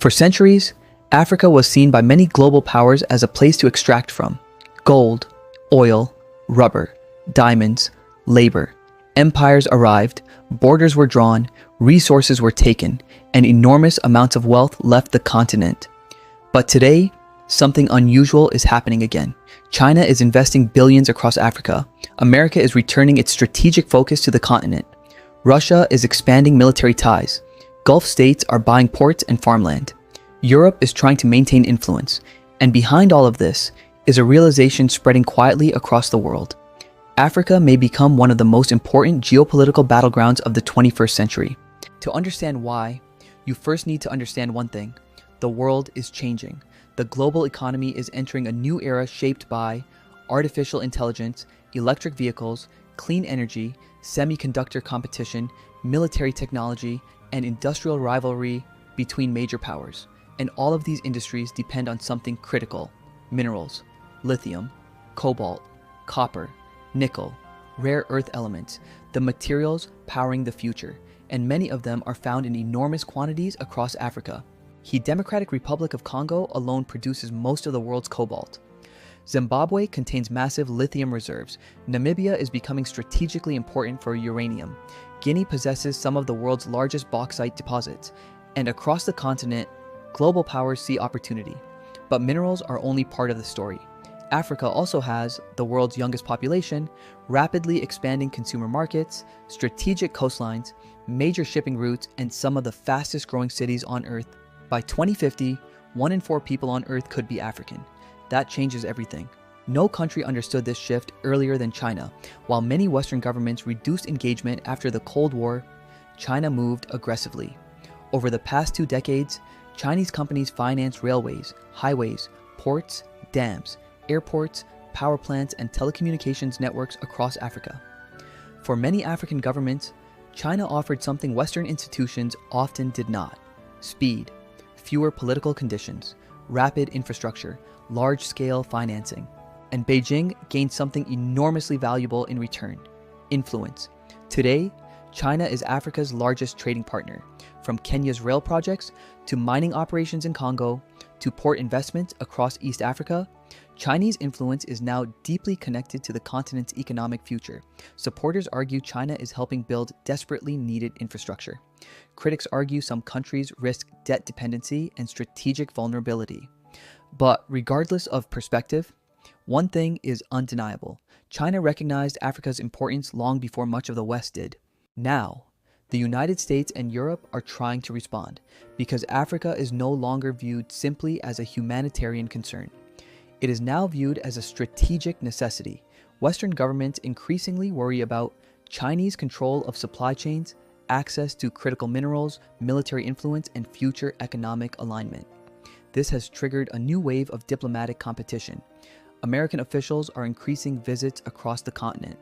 For centuries, Africa was seen by many global powers as a place to extract from. Gold, oil, rubber, diamonds, labor. Empires arrived, borders were drawn, resources were taken, and enormous amounts of wealth left the continent. But today, something unusual is happening again. China is investing billions across Africa. America is returning its strategic focus to the continent. Russia is expanding military ties. Gulf states are buying ports and farmland. Europe is trying to maintain influence. And behind all of this is a realization spreading quietly across the world. Africa may become one of the most important geopolitical battlegrounds of the 21st century. To understand why, you first need to understand one thing. The world is changing. The global economy is entering a new era shaped by artificial intelligence, electric vehicles, clean energy, semiconductor competition, military technology, and industrial rivalry between major powers. And all of these industries depend on something critical: minerals, lithium, cobalt, copper, nickel, rare earth elements, the materials powering the future, and many of them are found in enormous quantities across Africa. The Democratic Republic of Congo alone produces most of the world's cobalt. Zimbabwe contains massive lithium reserves. Namibia is becoming strategically important for uranium. Guinea possesses some of the world's largest bauxite deposits. And across the continent, global powers see opportunity. But minerals are only part of the story. Africa also has the world's youngest population, rapidly expanding consumer markets, strategic coastlines, major shipping routes, and some of the fastest growing cities on Earth. By 2050, 1 in 4 people on Earth could be African. That changes everything. No country understood this shift earlier than China. While many Western governments reduced engagement after the Cold War, China moved aggressively. Over the past 2 decades, Chinese companies financed railways, highways, ports, dams, airports, power plants, and telecommunications networks across Africa. For many African governments, China offered something Western institutions often did not: speed, fewer political conditions, rapid infrastructure, large-scale financing. And Beijing gained something enormously valuable in return: influence. Today, China is Africa's largest trading partner. From Kenya's rail projects to mining operations in Congo to port investments across East Africa, Chinese influence is now deeply connected to the continent's economic future. Supporters argue China is helping build desperately needed infrastructure. Critics argue some countries risk debt dependency and strategic vulnerability. But regardless of perspective, one thing is undeniable: China recognized Africa's importance long before much of the West did. Now, the United States and Europe are trying to respond, because Africa is no longer viewed simply as a humanitarian concern. It is now viewed as a strategic necessity. Western governments increasingly worry about Chinese control of supply chains, access to critical minerals, military influence, and future economic alignment. This has triggered a new wave of diplomatic competition. American officials are increasing visits across the continent.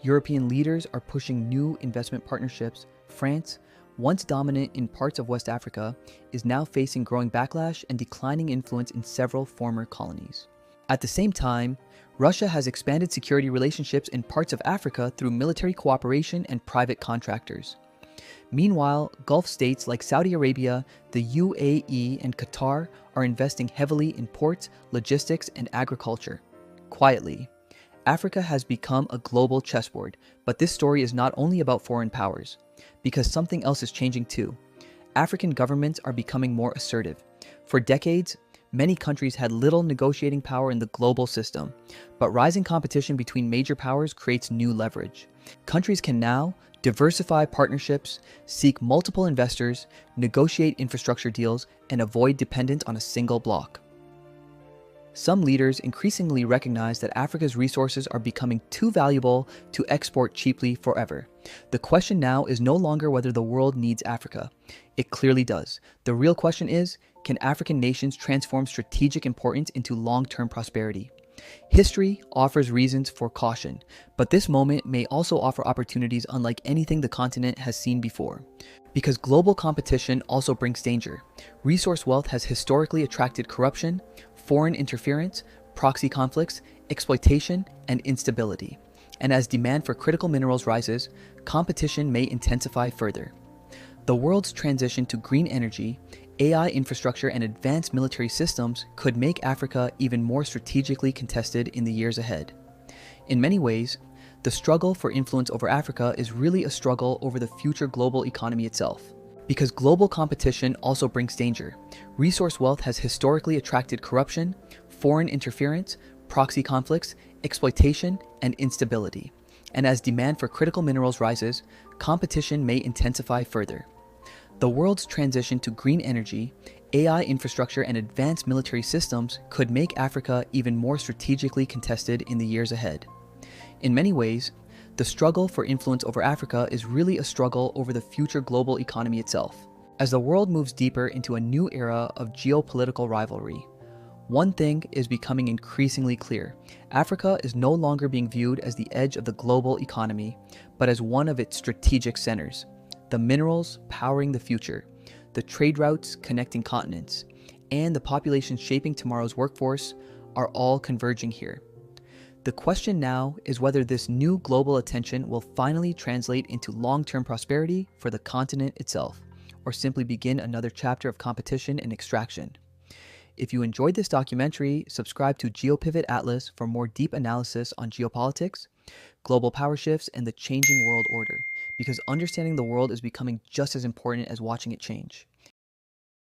European leaders are pushing new investment partnerships. France, once dominant in parts of West Africa, is now facing growing backlash and declining influence in several former colonies. At the same time, Russia has expanded security relationships in parts of Africa through military cooperation and private contractors. Meanwhile, Gulf states like Saudi Arabia, the UAE, and Qatar are investing heavily in ports, logistics, and agriculture. Quietly, Africa has become a global chessboard, but this story is not only about foreign powers, because something else is changing too. African governments are becoming more assertive. For decades, many countries had little negotiating power in the global system, but rising competition between major powers creates new leverage. Countries can now diversify partnerships, seek multiple investors, negotiate infrastructure deals, and avoid dependence on a single bloc. Some leaders increasingly recognize that Africa's resources are becoming too valuable to export cheaply forever. The question now is no longer whether the world needs Africa. It clearly does. The real question is, can African nations transform strategic importance into long-term prosperity? History offers reasons for caution, but this moment may also offer opportunities unlike anything the continent has seen before. Because global competition also brings danger. Resource wealth has historically attracted corruption, foreign interference, proxy conflicts, exploitation, and instability. And as demand for critical minerals rises, competition may intensify further. The world's transition to green energy, AI infrastructure and advanced military systems could make Africa even more strategically contested in the years ahead. In many ways, the struggle for influence over Africa is really a struggle over the future global economy itself. Because global competition also brings danger. Resource wealth has historically attracted corruption, foreign interference, proxy conflicts, exploitation, and instability. And as demand for critical minerals rises, competition may intensify further. The world's transition to green energy, AI infrastructure, and advanced military systems could make Africa even more strategically contested in the years ahead. In many ways, the struggle for influence over Africa is really a struggle over the future global economy itself. As the world moves deeper into a new era of geopolitical rivalry, one thing is becoming increasingly clear. Africa is no longer being viewed as the edge of the global economy, but as one of its strategic centers. The minerals powering the future, the trade routes connecting continents, and the population shaping tomorrow's workforce are all converging here. The question now is whether this new global attention will finally translate into long-term prosperity for the continent itself, or simply begin another chapter of competition and extraction. If you enjoyed this documentary, subscribe to GeoPivot Atlas for more deep analysis on geopolitics, global power shifts, and the changing world order, because understanding the world is becoming just as important as watching it change.